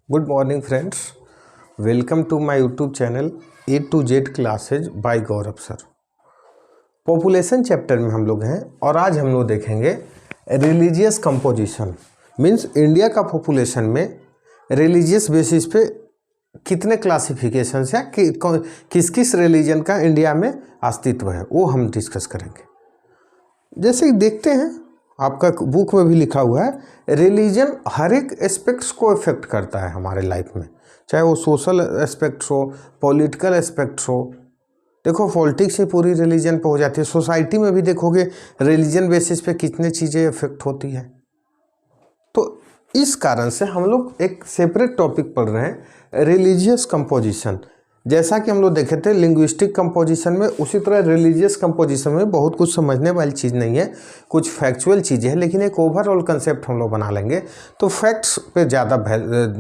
Good morning friends, welcome to my YouTube channel A to Z classes by Gaurav sir. Population chapter में हम लोग हैं और आज हम लोग देखेंगे रिलीजियस कंपोजिशन। मींस इंडिया का पॉपुलेशन में रिलीजियस बेसिस पे कितने क्लासिफिकेशंस हैं, किस किस रिलीजन का इंडिया में अस्तित्व है, वो हम डिस्कस करेंगे। जैसे देखते हैं, आपका बुक में भी लिखा हुआ है, रिलीजन हर एक एस्पेक्ट्स को इफेक्ट करता है हमारे लाइफ में, चाहे वो सोशल एस्पेक्ट्स हो, पॉलिटिकल एस्पेक्ट्स हो। देखो पॉलिटिक्स ही पूरी रिलीजन पे हो जाती है। सोसाइटी में भी देखोगे रिलीजन बेसिस पे कितनी चीज़ें इफेक्ट होती है। तो इस कारण से हम लोग एक सेपरेट टॉपिक पढ़ रहे हैं, रिलीजियस कंपोजिशन। जैसा कि हम लोग देखे थे लिंग्विस्टिक कंपोजिशन में, उसी तरह रिलीजियस कंपोजिशन में बहुत कुछ समझने वाली चीज़ नहीं है, कुछ फैक्चुअल चीज़ें हैं, लेकिन एक ओवरऑल कंसेप्ट हम लोग बना लेंगे। तो फैक्ट्स पे ज़्यादा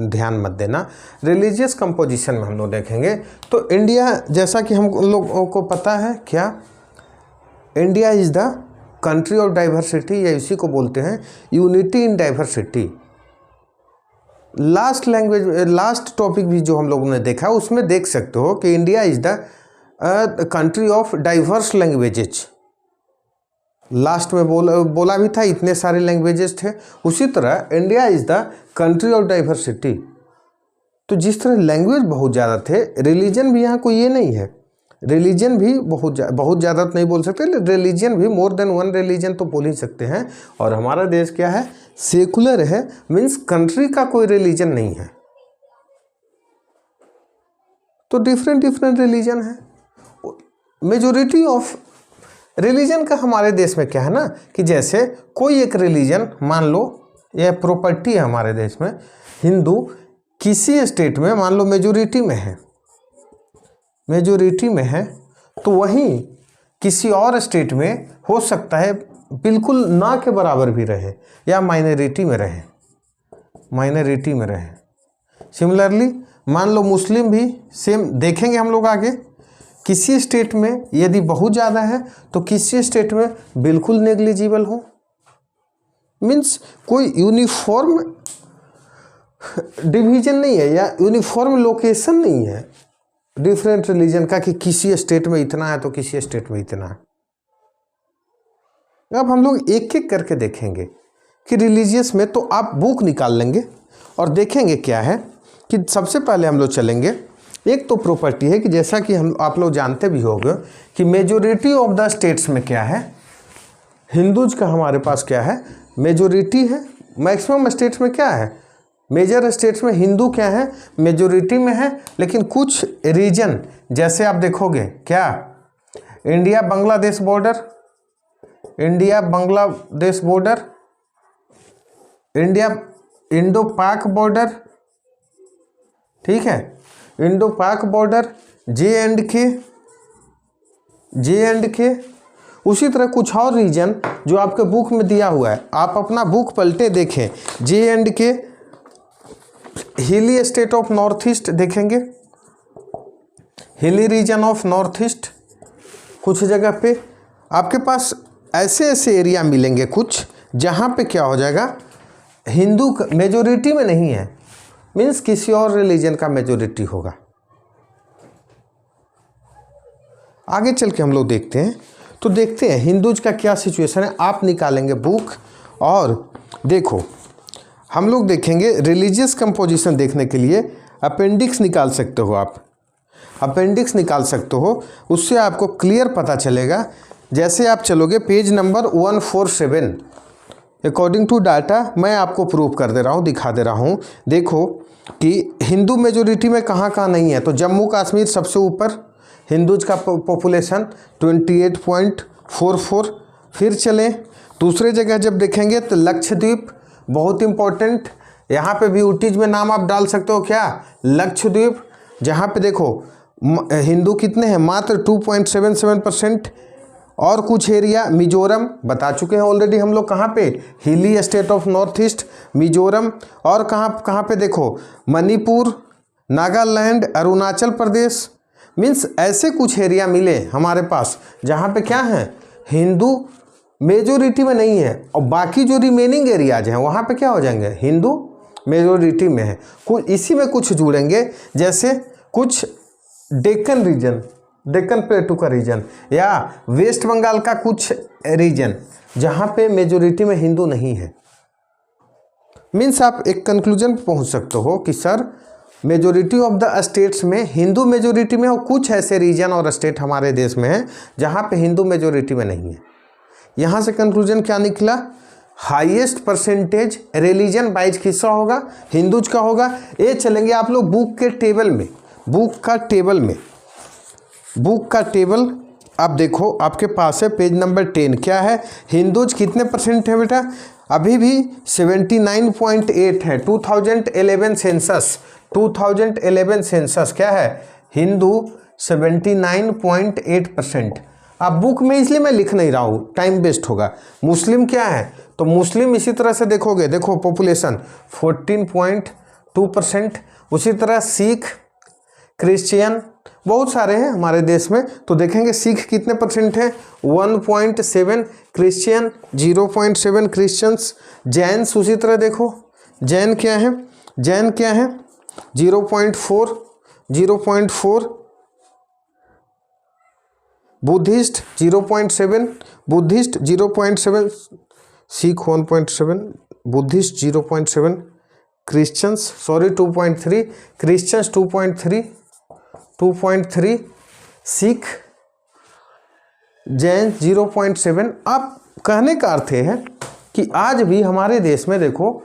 ध्यान मत देना। रिलीजियस कंपोजिशन में हम लोग देखेंगे तो इंडिया, जैसा कि हम लोगों को पता है, क्या India is the country of diversity, या इसी को बोलते हैं unity in diversity. Last topic भी जो हम लोगों ने देखा उसमें देख सकते हो कि India is the country of diverse languages. Last में बोला भी था, इतने सारे लैंग्वेजेस थे। उसी तरह India is the country of diversity. तो जिस तरह लैंग्वेज बहुत ज़्यादा थे, रिलीजन भी यहाँ कोई ये नहीं है। रिलीजन भी बहुत ज़्यादा तो नहीं बोल सकते, रिलीजन भी मोर देन वन रिलीजन तो बोल ही सकते हैं। और हमारा देश क्या है, सेकुलर है, मीन्स कंट्री का कोई रिलीजन नहीं है। तो डिफरेंट रिलीजन है। मेजोरिटी ऑफ रिलीजन का हमारे देश में क्या है ना, कि जैसे कोई एक रिलीजन, मान लो यह प्रॉपर्टी है हमारे देश में, हिंदू किसी स्टेट में मान लो मेजोरिटी में है, तो वहीं किसी और स्टेट में हो सकता है बिल्कुल ना के बराबर भी रहे या माइनॉरिटी में रहे। सिमिलरली मान लो मुस्लिम भी सेम देखेंगे हम लोग आगे। किसी स्टेट में यदि बहुत ज़्यादा है तो किसी स्टेट में बिल्कुल नेग्लिजिबल हो। मीन्स कोई यूनिफॉर्म डिवीजन नहीं है या यूनिफॉर्म लोकेशन नहीं है डिफरेंट रिलीजन का, कि किसी स्टेट में इतना है तो किसी स्टेट में इतना है। अब हम लोग एक एक करके देखेंगे कि रिलीजियस में, तो आप बुक निकाल लेंगे और देखेंगे क्या है कि सबसे पहले हम लोग चलेंगे, एक तो प्रॉपर्टी है कि जैसा कि आप लोग जानते भी होंगे कि मेजोरिटी ऑफ द स्टेट्स में क्या है, हिंदूज का हमारे पास क्या है, मेजोरिटी है। मैक्सिमम स्टेट्स में क्या है, मेजर स्टेट्स में हिंदू क्या है, मेजोरिटी में है। लेकिन कुछ रीजन, जैसे आप देखोगे क्या, India Bangladesh border, India Indo पाक बॉर्डर, ठीक है, इंडो पाक बॉर्डर, जे एंड के। उसी तरह कुछ और रीजन जो आपके बुक में दिया हुआ है, आप अपना बुक पलटे देखें, जे.एंड.के, हिली स्टेट ऑफ नॉर्थ ईस्ट देखेंगे, hilly region of north east. कुछ जगह पे आपके पास ऐसे एरिया मिलेंगे कुछ, जहाँ पे क्या हो जाएगा, हिंदू मेजोरिटी में नहीं है, मीन्स किसी और रिलीजन का मेजोरिटी होगा। आगे चल के हम लोग देखते हैं, तो देखते हैं हिंदूज का क्या सिचुएशन है। आप निकालेंगे बुक और देखो, हम लोग देखेंगे रिलीजियस कंपोजिशन देखने के लिए अपेंडिक्स निकाल सकते हो आप, अपेंडिक्स निकाल सकते हो, उससे आपको क्लियर पता चलेगा। जैसे आप चलोगे page number 147, according to data मैं आपको प्रूव कर दे रहा हूँ, दिखा दे रहा हूँ। देखो कि हिंदू मेजोरिटी में कहाँ कहाँ नहीं है, तो जम्मू कश्मीर सबसे ऊपर, हिंदूज का पॉपुलेशन 28.44। फिर चलें दूसरे जगह जब देखेंगे तो लक्षद्वीप बहुत इंपॉर्टेंट, यहाँ पे भी ऊटीज में नाम आप डाल सकते हो, क्या, लक्षद्वीप, जहाँ पे देखो हिंदू कितने हैं, मात्र 2.77%। और कुछ एरिया, मिजोरम बता चुके हैं ऑलरेडी हम लोग, कहाँ पे, हिली state of north east, Mizoram. और कहाँ पे देखो, मणिपुर, नागालैंड, अरुणाचल प्रदेश। मीन्स ऐसे कुछ एरिया मिले हमारे पास जहाँ पे क्या है, हिंदू मेजोरिटी में नहीं है, और बाकी जो रिमेनिंग एरियाज हैं वहाँ पे क्या हो जाएंगे, हिंदू मेजोरिटी में है। कुछ इसी में कुछ जुड़ेंगे, जैसे कुछ डेक्कन रीजन, डेक्कन प्लेटू का रीजन, या वेस्ट बंगाल का कुछ रीजन जहाँ पे मेजोरिटी में हिंदू नहीं है। मीन्स आप एक कंक्लूजन पहुँच सकते हो कि sir majority of the states में हिंदू मेजोरिटी में, और कुछ ऐसे रीजन और स्टेट हमारे देश में हैं जहाँ पे हिंदू मेजोरिटी में नहीं है। यहाँ से कंक्लूजन क्या निकला? हाईएस्ट परसेंटेज रिलीजन वाइज किसका होगा? हिंदूज का होगा। ये चलेंगे आप लोग बुक के टेबल में, बुक का टेबल आप देखो, आपके पास है पेज नंबर 10। क्या है? हिंदूज कितने परसेंट है बेटा? अभी भी 79.8 है। 2011 सेंसस क्या है? हिंदू 79.8%। अब बुक में इसलिए मैं लिख नहीं रहा हूँ, टाइम वेस्ट होगा। मुस्लिम क्या है? तो मुस्लिम इसी तरह से देखोगे, देखो पॉपुलेशन 14.2%। उसी तरह सिख, क्रिश्चियन बहुत सारे हैं हमारे देश में, तो देखेंगे सिख कितने परसेंट है? 1.7, क्रिश्चियन 0.7 क्रिश्चियंस। जैन्स उसी तरह देखो, जैन क्या है? 0.4। Buddhist 0.7, Buddhist 0.7, Sikh 1.7, Buddhist 0.7, Christians 2.3, Christians 2.3, Sikh, Jain 0.7। अब कहने का अर्थ है कि आज भी हमारे देश में देखो,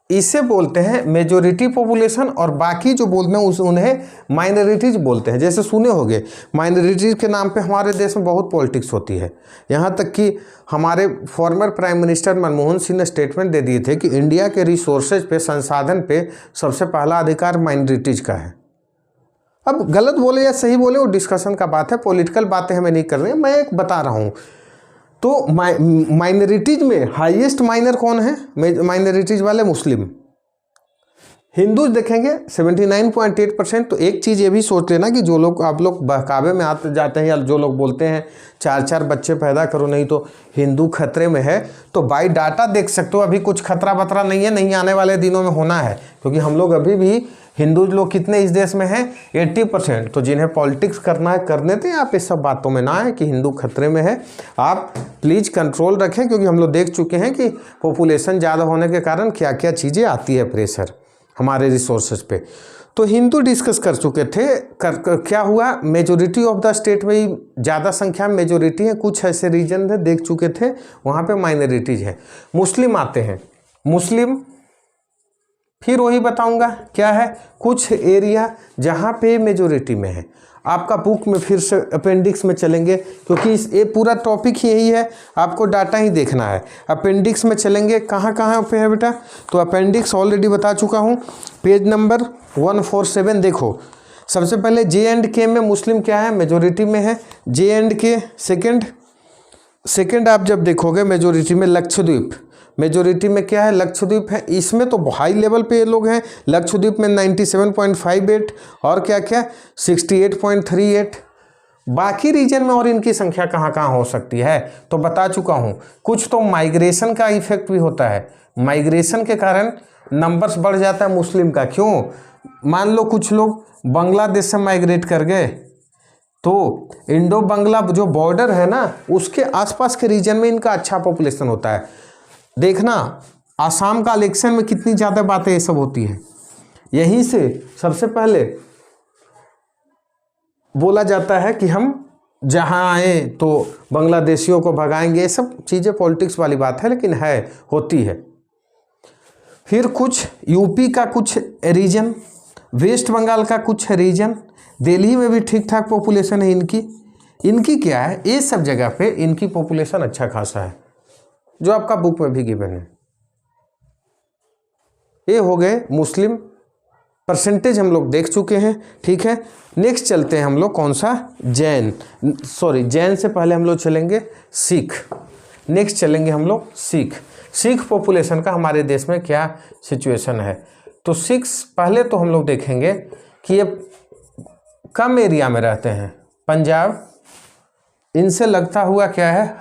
इसे बोलते हैं मेजोरिटी पॉपुलेशन, और बाकी जो बोलते हैं उन्हें माइनॉरिटीज बोलते हैं। जैसे सुने होंगे माइनॉरिटीज के नाम पे हमारे देश में बहुत पॉलिटिक्स होती है। यहाँ तक कि हमारे former prime minister Manmohan Singh ने स्टेटमेंट दे दिए थे कि इंडिया के रिसोर्सेज पे, संसाधन पे सबसे पहला अधिकार माइनॉरिटीज का है। अब गलत बोले या सही बोले वो डिस्कशन का बात है, पॉलिटिकल बातें हमें नहीं कर रही हैं, मैं एक बता रहा हूँ। तो माइनॉरिटीज में हाईएस्ट माइनर कौन है? माइनॉरिटीज वाले मुस्लिम। हिंदूज देखेंगे 79.8%। तो एक चीज़ ये भी सोच लेना कि जो लोग आप लोग बहकावे में आते जाते हैं, या जो लोग बोलते हैं 4 बच्चे पैदा करो नहीं तो हिंदू खतरे में है, तो बाई डाटा देख सकते हो अभी कुछ खतरा बतरा नहीं है, नहीं आने वाले दिनों में होना है। क्योंकि हम लोग अभी भी हिंदू लोग कितने इस देश में हैं? 80%। तो जिन्हें पॉलिटिक्स करना है करने दें, आप इस सब बातों में ना आए कि हिंदू खतरे में है। आप प्लीज़ कंट्रोल रखें, क्योंकि हम लोग देख चुके हैं कि पॉपुलेशन ज़्यादा होने के कारण क्या क्या चीज़ें आती है प्रेशर हमारे रिसोर्सेज पे। तो हिंदू डिस्कस कर चुके थे। क्या हुआ? मेजोरिटी ऑफ द स्टेट में ही ज़्यादा संख्या में मेजोरिटी है, कुछ ऐसे रीजन है देख चुके थे वहाँ पे माइनॉरिटीज है। मुस्लिम आते हैं, मुस्लिम फिर वही बताऊंगा क्या है, कुछ एरिया जहाँ पे मेजोरिटी में है। आपका बुक में फिर से अपेंडिक्स में चलेंगे, क्योंकि ये पूरा टॉपिक ही यही है, आपको डाटा ही देखना है। अपेंडिक्स में चलेंगे, कहाँ कहाँ पे है बेटा? तो अपेंडिक्स ऑलरेडी बता चुका हूँ, पेज नंबर 147। देखो सबसे पहले J&K में मुस्लिम क्या है? मेजोरिटी में है। J&K सेकेंड आप जब देखोगे मेजोरिटी में लक्षद्वीप, मेजोरिटी में क्या है? लक्षद्वीप है। इसमें तो हाई लेवल पे ये लोग हैं। लक्षद्वीप में 97.58 और क्या क्या 68.38। बाकी रीजन में और इनकी संख्या कहाँ कहाँ हो सकती है तो बता चुका हूँ। कुछ तो माइग्रेशन का इफेक्ट भी होता है, माइग्रेशन के कारण नंबर्स बढ़ जाता है मुस्लिम का। क्यों? मान लो कुछ लोग बांग्लादेश से माइग्रेट कर गए, तो इंडो बांग्ला जो बॉर्डर है ना, उसके आसपास के रीजन में इनका अच्छा पॉपुलेशन होता है। देखना आसाम का इलेक्शन में कितनी ज़्यादा बातें ये सब होती है। यहीं से सबसे पहले बोला जाता है कि हम जहाँ आए तो बांग्लादेशियों को भगाएंगे। ये सब चीज़ें पॉलिटिक्स वाली बात है, लेकिन है, होती है। फिर कुछ यूपी का कुछ रीजन, वेस्ट बंगाल का कुछ रीजन, दिल्ली में भी ठीक ठाक पॉपुलेशन है इनकी क्या है? ये सब जगह पे इनकी पॉपुलेशन अच्छा खासा है, जो आपका बुक में भी गिवन है। ये हो गए मुस्लिम परसेंटेज, हम लोग देख चुके हैं। ठीक है, नेक्स्ट चलते हैं हम लोग कौन सा? जैन से पहले हम लोग चलेंगे सिख। नेक्स्ट चलेंगे हम लोग सिख पॉपुलेशन का हमारे देश में क्या सिचुएशन है। तो सिख्स पहले तो हम लोग देखेंगे कि ये कम एरिया में रहते हैं। पंजाब, इनसे लगता हुआ क्या है?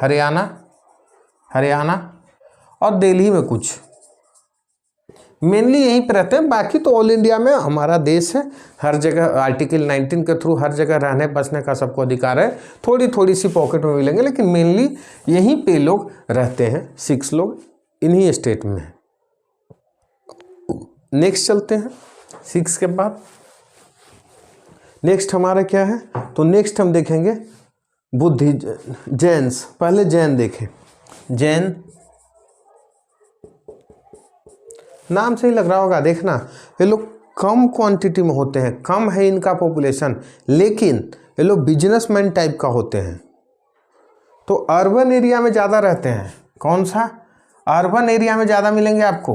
हरियाणा और दिल्ली में कुछ। मेनली यहीं पर रहते हैं। बाकी तो ऑल इंडिया में हमारा देश है, हर जगह आर्टिकल 19 के थ्रू हर जगह रहने बसने का सबको अधिकार है। थोड़ी थोड़ी सी पॉकेट में मिलेंगे, लेकिन मेनली यहीं पे लोग रहते हैं। 6 लोग इन्हीं स्टेट में हैं। नेक्स्ट चलते हैं। 6 के बाद नेक्स्ट हमारा क्या है, तो नेक्स्ट हम देखेंगे बुद्धि जैन्स। पहले जैन देखें। जैन नाम से ही लग रहा होगा, देखना ये लोग कम क्वांटिटी में होते हैं, कम है इनका पॉपुलेशन, लेकिन ये लोग बिजनेसमैन टाइप का होते हैं। तो अर्बन एरिया में ज़्यादा रहते हैं। कौन सा अर्बन एरिया में ज़्यादा मिलेंगे आपको?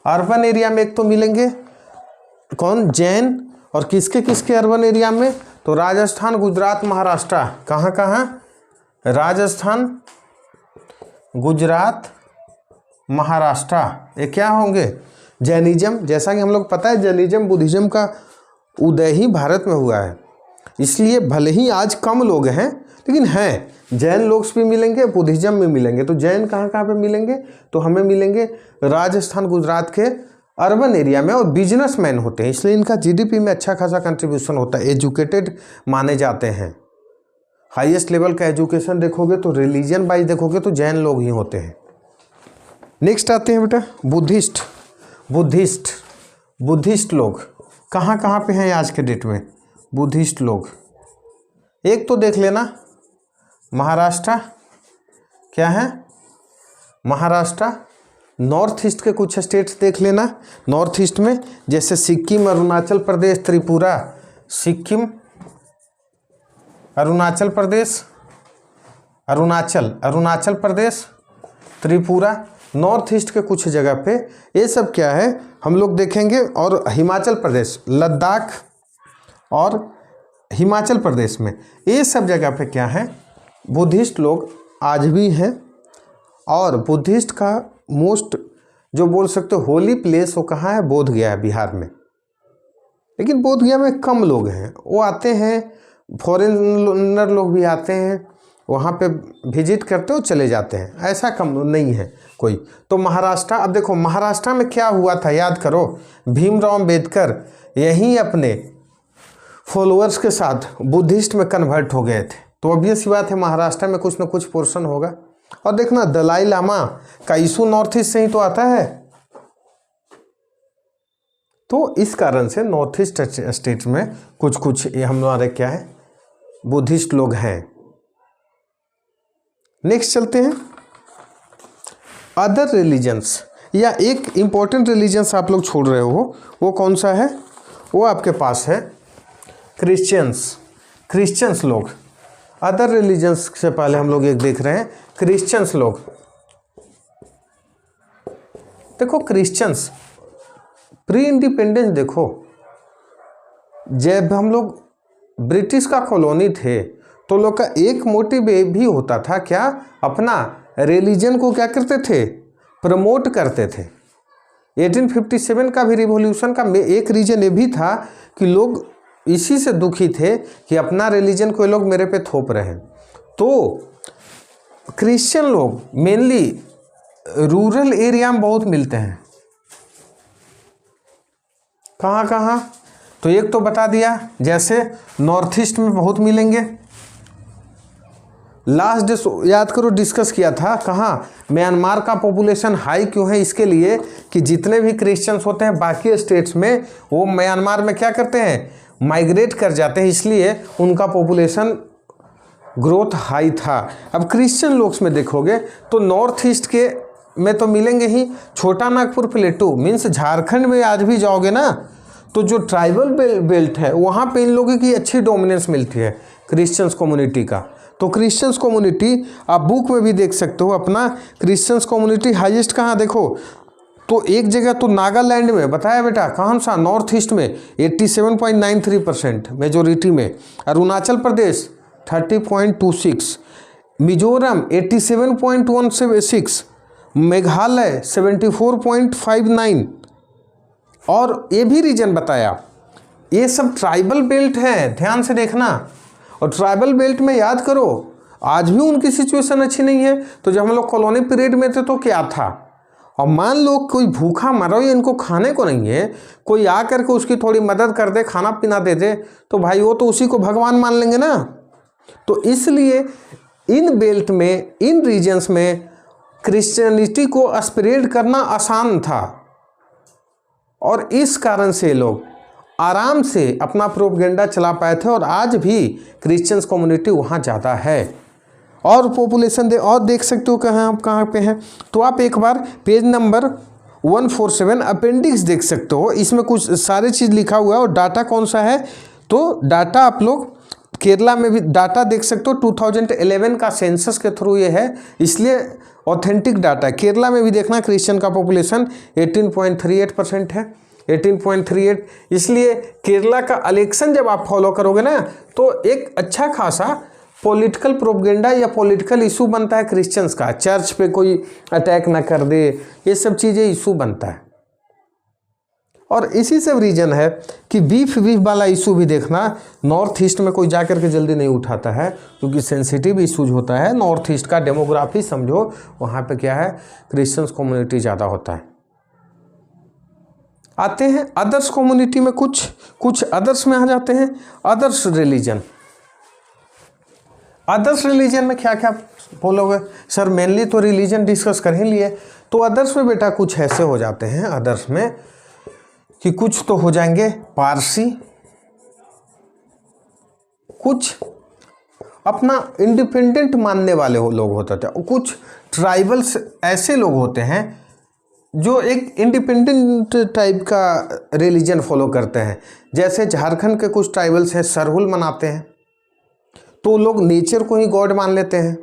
अर्बन एरिया में एक तो मिलेंगे कौन, जैन। और किसके किसके अर्बन एरिया में, तो राजस्थान, गुजरात, महाराष्ट्र। कहाँ कहाँ? राजस्थान, गुजरात, महाराष्ट्र। ये क्या होंगे? जैनिज्म। जैसा कि हम लोग पता है जैनिज्म बुद्धिज्म का उदय ही भारत में हुआ है, इसलिए भले ही आज कम लोग हैं लेकिन हैं। जैन लोग भी मिलेंगे, बुद्धिज्म में मिलेंगे। तो जैन कहाँ कहाँ पे मिलेंगे, तो हमें मिलेंगे राजस्थान, गुजरात के अर्बन एरिया में। और बिजनेसमैन होते हैं, इसलिए इनका जीडीपी में अच्छा खासा कंट्रीब्यूशन होता है। एजुकेटेड माने जाते हैं। हाईएस्ट लेवल का एजुकेशन देखोगे तो रिलीजन वाइज देखोगे तो जैन लोग ही होते हैं। नेक्स्ट आते हैं बेटा बुद्धिस्ट। बुद्धिस्ट लोग कहाँ कहाँ पे हैं आज के डेट में? बुद्धिस्ट लोग एक तो देख लेना महाराष्ट्र। क्या है? महाराष्ट्र। नॉर्थ ईस्ट के कुछ स्टेट्स देख लेना। नॉर्थ ईस्ट में जैसे सिक्किम, अरुणाचल प्रदेश, त्रिपुरा। सिक्किम, अरुणाचल प्रदेश, अरुणाचल प्रदेश, त्रिपुरा। नॉर्थ ईस्ट के कुछ जगह पे ये सब क्या है हम लोग देखेंगे। और हिमाचल प्रदेश, लद्दाख और हिमाचल प्रदेश में ये सब जगह पे क्या है बुद्धिस्ट लोग आज भी हैं। और बुद्धिस्ट का मोस्ट जो बोल सकते हो होली प्लेस वो कहाँ है? बोध गया है, बिहार में। लेकिन बोध गया में कम लोग हैं, वो आते हैं, फॉरेनर लोग भी आते हैं, वहाँ पे विजिट करते हो चले जाते हैं, ऐसा कम नहीं है कोई। तो महाराष्ट्र, अब देखो महाराष्ट्र में क्या हुआ था याद करो। भीमराव अम्बेडकर यहीं अपने फॉलोअर्स के साथ बुद्धिस्ट में कन्वर्ट हो गए थे। तो ऑब्वियस ही बात है महाराष्ट्र में कुछ न कुछ पोर्शन होगा। और देखना दलाई लामा का इशू नॉर्थ ईस्ट से ही तो आता है। तो इस कारण से नॉर्थ ईस्ट स्टेट्स में कुछ कुछ ये हमारे क्या है बुद्धिस्ट लोग हैं। नेक्स्ट चलते हैं अदर रिलीजन्स, या एक इंपॉर्टेंट रिलीजन्स आप लोग छोड़ रहे हो, वो कौन सा है? वो आपके पास है क्रिश्चियंस लोग। अदर रिलीजन्स से पहले हम लोग एक देख रहे हैं क्रिश्चियंस लोग। देखो क्रिश्चियंस प्री इंडिपेंडेंस देखो, जब हम लोग ब्रिटिश का कॉलोनी थे तो लोग का एक मोटिव ये भी होता था क्या, अपना रिलीजन को क्या करते थे? प्रमोट करते थे। 1857 का भी रिवॉल्यूशन का एक रीजन ये भी था कि लोग इसी से दुखी थे कि अपना रिलीजन को लोग मेरे पे थोप रहे हैं। तो क्रिश्चियन लोग मेनली रूरल एरिया में बहुत मिलते हैं। कहाँ कहाँ? तो एक तो बता दिया, जैसे नॉर्थ ईस्ट में बहुत मिलेंगे। लास्ट याद करो डिस्कस किया था, कहाँ? म्यांमार का पॉपुलेशन हाई क्यों है? इसके लिए कि जितने भी क्रिश्चियंस होते हैं बाकी स्टेट्स में वो म्यांमार में क्या करते हैं? माइग्रेट कर जाते हैं, इसलिए उनका पॉपुलेशन ग्रोथ हाई था। अब क्रिश्चियन लोग में देखोगे तो नॉर्थ ईस्ट के में तो मिलेंगे ही। छोटा नागपुर प्लेटू मीन्स झारखंड में आज भी जाओगे ना तो जो ट्राइबल बेल्ट है वहाँ पे इन लोगों की अच्छी डोमिनेंस मिलती है क्रिश्चियंस कम्युनिटी का। तो क्रिश्चियंस कम्युनिटी आप बुक में भी देख सकते हो अपना। क्रिश्चियंस कम्युनिटी हाईएस्ट कहाँ देखो तो एक जगह तो नागालैंड में बताया बेटा, कहाँ सा? नॉर्थ ईस्ट में 87.93% मेजोरिटी में। अरुणाचल प्रदेश 30.26, मिजोरम 87.176, मेघालय 74.59। और ये भी रीजन बताया, ये सब ट्राइबल बेल्ट है, ध्यान से देखना। और ट्राइबल बेल्ट में याद करो आज भी उनकी सिचुएशन अच्छी नहीं है। तो जब हम लोग कॉलोनी पीरियड में थे तो क्या था? और मान लो कोई भूखा मर रहा हो या इनको खाने को नहीं है, कोई आ करके उसकी थोड़ी मदद कर दे, खाना पीना दे दे, तो भाई वो तो उसी को भगवान मान लेंगे ना। तो इसलिए इन बेल्ट में, इन रीजन्स में क्रिश्चियनिटी को स्प्रेड करना आसान था और इस कारण से लोग आराम से अपना प्रोपेगेंडा चला पाए थे और आज भी क्रिश्चियंस कम्युनिटी वहाँ ज़्यादा है। और पॉपुलेशन और देख सकते हो कहाँ पे हैं। तो आप एक बार पेज नंबर 147 अपेंडिक्स देख सकते हो, इसमें कुछ सारे चीज़ लिखा हुआ है और डाटा कौन सा है, तो डाटा आप लोग केरला में भी डाटा देख सकते हो, 2011 का सेंसस के थ्रू ये है, इसलिए ऑथेंटिक डाटा है। केरला में भी देखना क्रिश्चियन का पॉपुलेशन 18.38% है, 18.38। इसलिए केरला का इलेक्शन जब आप फॉलो करोगे ना तो एक अच्छा खासा पॉलिटिकल प्रोपेगेंडा या पॉलिटिकल इशू बनता है क्रिश्चियंस का, चर्च पे कोई अटैक ना कर दे, ये सब चीज़ें इशू बनता है। और इसी सब रीजन है कि बीफ वाला इशू भी देखना, नॉर्थ ईस्ट में कोई जाकर के जल्दी नहीं उठाता है क्योंकि सेंसिटिव इशूज होता है। नॉर्थ ईस्ट का डेमोग्राफी समझो, वहाँ पे क्या है, क्रिश्चियंस कम्युनिटी ज़्यादा होता है। आते हैं अदर्स कम्युनिटी में, कुछ अदर्स में आ जाते हैं। अदर्स रिलीजन, अदर्स रिलीजन में क्या क्या बोलोगे सर, मेनली तो रिलीजन डिस्कस कर ही लिए। तो अदर्स में बेटा कुछ ऐसे हो जाते हैं अदर्स में कि कुछ तो हो जाएंगे पारसी, कुछ अपना इंडिपेंडेंट मानने वाले लोग होते थे, कुछ ट्राइबल्स ऐसे लोग होते हैं जो एक इंडिपेंडेंट टाइप का रिलीजन फॉलो करते हैं। जैसे झारखंड के कुछ ट्राइबल्स हैं, सरहुल मनाते हैं, तो लोग नेचर को ही गॉड मान लेते हैं,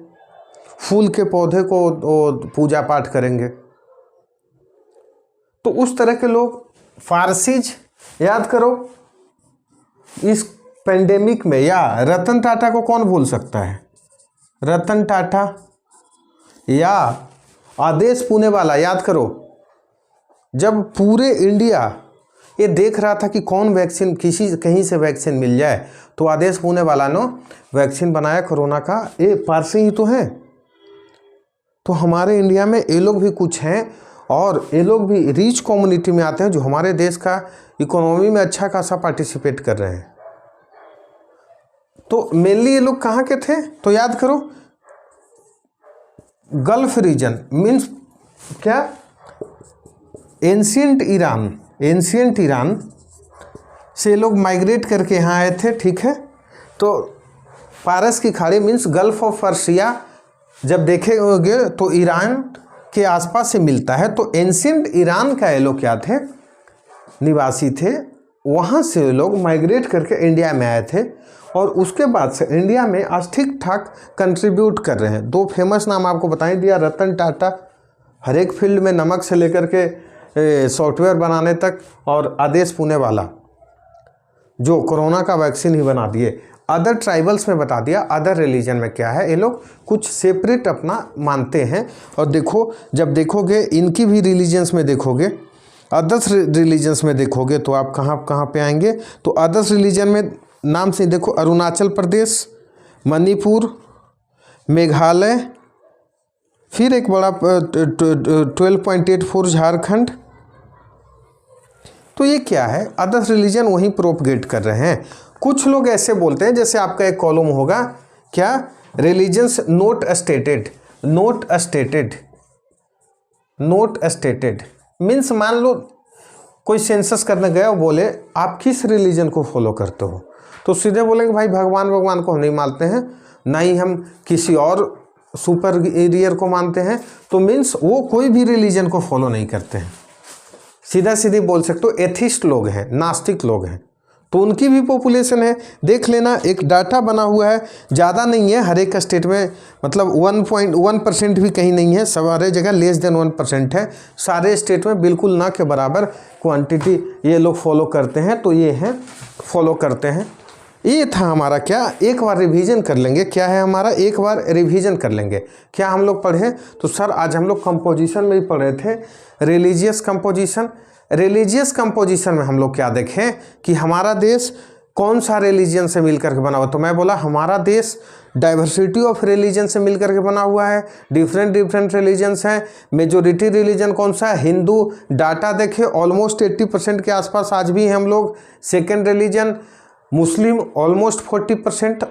फूल के पौधे को पूजा पाठ करेंगे। तो उस तरह के लोग फारसीज, याद करो इस पेंडेमिक में, या रतन टाटा को कौन भूल सकता है, रतन टाटा या आदेश पूनेवाला, याद करो जब पूरे इंडिया ये देख रहा था कि कौन वैक्सीन, कहीं से वैक्सीन मिल जाए, तो आदेश पूनेवाला ने वैक्सीन बनाया कोरोना का। ये पारसी ही तो हैं। तो हमारे इंडिया में ये लोग भी कुछ हैं और ये लोग भी रिच कम्युनिटी में आते हैं जो हमारे देश का इकोनॉमी में अच्छा खासा पार्टिसिपेट कर रहे हैं। तो मेनली ये लोग कहाँ के थे, तो याद करो गल्फ रीजन, मीन्स क्या, एंशियंट ईरान से लोग माइग्रेट करके यहाँ आए थे, ठीक है। तो पारस की खाड़ी मीन्स गल्फ ऑफ पर्सिया जब देखेंगे तो ईरान के आसपास से मिलता है। तो एंशियंट ईरान का ये लोग क्या थे, निवासी थे, वहाँ से लोग माइग्रेट करके इंडिया में आए थे और उसके बाद से इंडिया में आज ठीक ठाक कंट्रीब्यूट कर रहे हैं। दो फेमस नाम आपको बता ही दिया, रतन टाटा हर एक फील्ड में, नमक से लेकर के सॉफ्टवेयर बनाने तक, और आदेश पूनेवाला जो कोरोना का वैक्सीन ही बना दिए। अदर ट्राइबल्स में बता दिया, अदर रिलीजन में क्या है, ये लोग कुछ सेपरेट अपना मानते हैं। और देखो जब देखोगे इनकी भी रिलीजन्स में देखोगे, अदर्स रिलीजन्स में देखोगे तो आप कहाँ पे आएंगे, तो अदर्स रिलीजन में नाम से देखो, अरुणाचल प्रदेश, मणिपुर, मेघालय, फिर एक बड़ा 12.84 झारखंड। तो ये क्या है, अदर्स रिलीजन वहीं प्रोपगेट कर रहे हैं। कुछ लोग ऐसे बोलते हैं, जैसे आपका एक कॉलम होगा क्या, रिलीजन्स नोट स्टेटेड मीन्स मान लो कोई सेंसस करने गया और बोले आप किस रिलीजन को फॉलो करते हो, तो सीधे बोलेंगे भाई भगवान को हम नहीं मानते हैं, ना ही हम किसी और सुपर एरियर को मानते हैं। तो मीन्स वो कोई भी रिलीजन को फॉलो नहीं करते हैं, सीधा सीधी बोल सकते हो एथिस्ट लोग हैं, नास्तिक लोग हैं। तो उनकी भी पॉपुलेशन है, देख लेना, एक डाटा बना हुआ है, ज़्यादा नहीं है हर एक स्टेट में, मतलब 1.1% भी कहीं नहीं है, सारे जगह लेस देन 1% है। सारे स्टेट में बिल्कुल ना के बराबर क्वांटिटी ये लोग फॉलो करते हैं। तो ये हैं फॉलो करते हैं। ये था हमारा क्या, एक बार रिवीजन कर लेंगे, क्या है हमारा, एक बार रिवीजन कर लेंगे। क्या हम लोग पढ़े, तो सर आज हम लोग कंपोजिशन में ही पढ़े थे, रिलीजियस कंपोजिशन। रिलीजियस कंपोजिशन में हम लोग क्या देखें कि हमारा देश कौन सा रिलीजन से मिलकर के बना हुआ? तो मैं बोला हमारा देश डाइवर्सिटी ऑफ रिलीजन से मिलकर के बना हुआ है, डिफरेंट डिफरेंट रिलीजन्स हैं। मेजोरिटी रिलीजन कौन सा है? हिंदू। डाटा देखे ऑलमोस्ट 80% के आसपास आज भी हैं हम लोग। सेकेंड रिलीजन मुस्लिम, ऑलमोस्ट 40%।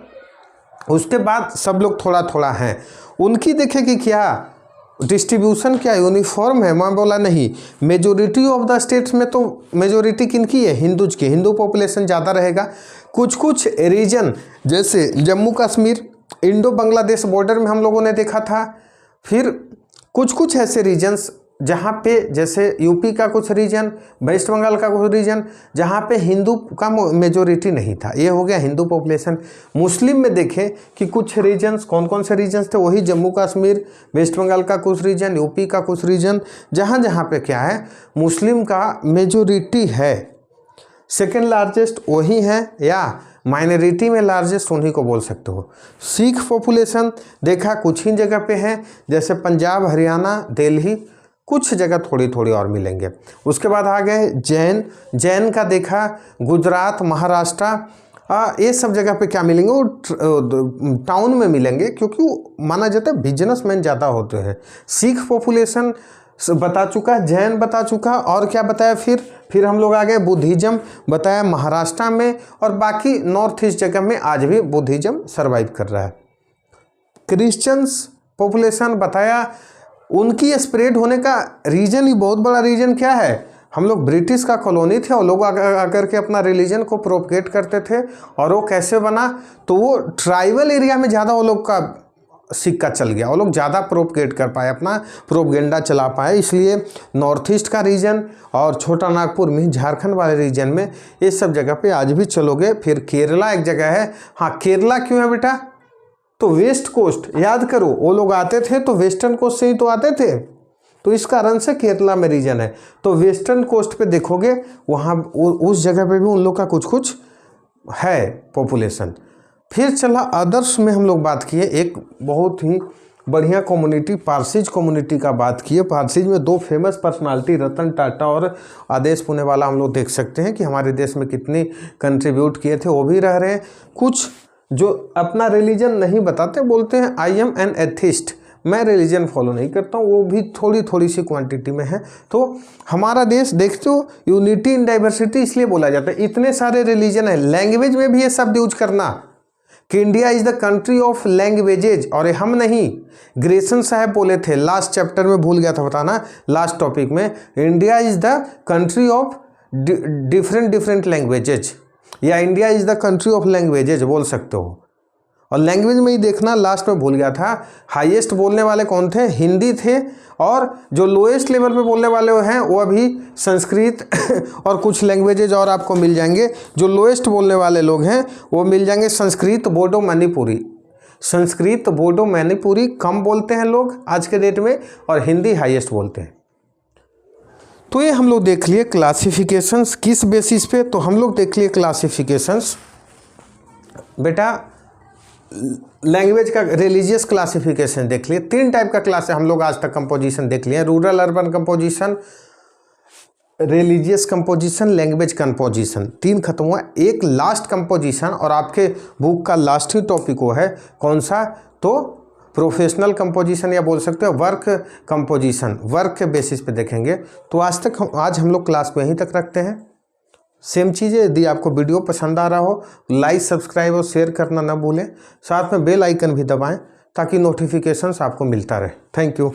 उसके बाद सब लोग थोड़ा थोड़ा हैं। उनकी देखे कि क्या डिस्ट्रीब्यूशन क्या यूनिफॉर्म है? मैं बोला नहीं, मेजोरिटी ऑफ द स्टेट्स में तो मेजोरिटी किनकी है? हिंदूज की। हिंदू पॉपुलेशन ज़्यादा रहेगा। कुछ कुछ रीजन जैसे जम्मू कश्मीर, इंडो बांग्लादेश बॉर्डर में हम लोगों ने देखा था। फिर कुछ कुछ ऐसे रीजन्स जहाँ पे जैसे यूपी का कुछ रीजन, वेस्ट बंगाल का कुछ रीजन जहाँ पे हिंदू का मेजोरिटी नहीं था। ये हो गया हिंदू पॉपुलेशन। मुस्लिम में देखें कि कुछ रीजन्स, कौन कौन से रीजन्स थे? वही जम्मू कश्मीर, वेस्ट बंगाल का कुछ रीजन, यूपी का कुछ रीजन, जहाँ जहाँ पे क्या है मुस्लिम का मेजोरिटी है। सेकेंड लार्जेस्ट वही है या माइनॉरिटी में लार्जेस्ट उन्हीं को बोल सकते हो। सिख पॉपुलेशन देखा कुछ ही जगह पे है, जैसे पंजाब, हरियाणा, दिल्ली, कुछ जगह थोड़ी थोड़ी और मिलेंगे। उसके बाद आ गए जैन। जैन का देखा गुजरात, महाराष्ट्र, ये सब जगह पे क्या मिलेंगे? वो टाउन में मिलेंगे, क्योंकि माना जाता है बिजनेसमैन ज़्यादा होते हैं। सिख पॉपुलेशन बता चुका, जैन बता चुका, और क्या बताया फिर हम लोग आ गए बुद्धिज़्म बताया महाराष्ट्र में, और बाकी नॉर्थ ईस्ट जगह में आज भी बुद्धिज़्म सर्वाइव कर रहा है। क्रिश्चियंस पॉपुलेशन बताया, उनकी स्प्रेड होने का रीजन ही बहुत बड़ा रीजन क्या है? हम लोग ब्रिटिश का कॉलोनी थे और लोग आकर के अपना रिलीजन को प्रोपगेट करते थे। और वो कैसे बना? तो वो ट्राइबल एरिया में ज़्यादा वो लोग का सिक्का चल गया, वो लोग ज़्यादा प्रोपगेट कर पाए, अपना प्रोपगेंडा चला पाए। इसलिए नॉर्थ ईस्ट का रीजन और छोटा नागपुर में, झारखंड वाले रीजन में, ये सब जगह पे आज भी चलोगे। फिर केरला एक जगह है। हाँ, केरला क्यों है बेटा? तो वेस्ट कोस्ट, याद करो वो लोग आते थे तो वेस्टर्न कोस्ट से ही तो आते थे, तो इस कारण से केरला में रीजन है। तो वेस्टर्न कोस्ट पे देखोगे वहाँ उस जगह पे भी उन लोग का कुछ कुछ है पॉपुलेशन। फिर चला अदर्स में हम लोग बात किए, एक बहुत ही बढ़िया कम्युनिटी पारसीज कम्युनिटी का बात किए। पारसीज में दो फेमस पर्सनालिटी रतन टाटा और आदेश पुणेवाला हम लोग देख सकते हैं कि हमारे देश में कितनी कंट्रीब्यूट किए थे, वो भी रह रहे हैं। कुछ जो अपना रिलीजन नहीं बताते, बोलते हैं आई एम एन एथिस्ट, मैं रिलीजन फॉलो नहीं करता हूँ, वो भी थोड़ी थोड़ी सी क्वांटिटी में है। तो हमारा देश देखते हो यूनिटी इन डाइवर्सिटी इसलिए बोला जाता है, इतने सारे रिलीजन है। लैंग्वेज में भी ये शब्द यूज करना कि India is the country of languages, और हम नहीं, ग्रेसन साहब बोले थे लास्ट चैप्टर में, भूल गया था बताना लास्ट टॉपिक में, India is the country of different different languages, या India is the country of languages बोल सकते हो। और लैंग्वेज में ही देखना, लास्ट में भूल गया था, हाईएस्ट बोलने वाले कौन थे? हिंदी थे, और जो लोएस्ट लेवल पे बोलने वाले हैं वो अभी संस्कृत और कुछ लैंग्वेजेज और आपको मिल जाएंगे। जो लोएस्ट बोलने वाले लोग हैं वो मिल जाएंगे संस्कृत, बोडो, मणिपुरी। संस्कृत, बोडो, मणिपुरी कम बोलते हैं लोग आज के डेट में, और हिंदी हाईएस्ट बोलते हैं। तो ये हम लोग देख लिए क्लासिफिकेशंस किस बेसिस पे, तो हम लोग देख लिए क्लासिफिकेशंस बेटा लैंग्वेज का रिलीजियस क्लासिफिकेशन देख लिए। 3 टाइप का क्लास है हम लोग आज तक कंपोजिशन देख लिए, rural urban composition, religious composition, language composition. 3 खत्म हुआ, एक लास्ट कंपोजिशन, और आपके बुक का लास्ट ही टॉपिक वो है कौन सा? तो प्रोफेशनल कंपोजिशन, या बोल सकते हो वर्क कंपोजिशन, वर्क के बेसिस पे देखेंगे। तो आज हम लोग क्लास को यहीं तक रखते हैं। सेम चीज़ें, यदि आपको वीडियो पसंद आ रहा हो लाइक, सब्सक्राइब और शेयर करना ना भूलें, साथ में बेल आइकन भी दबाएं ताकि नोटिफिकेशंस आपको मिलता रहे। Thank you.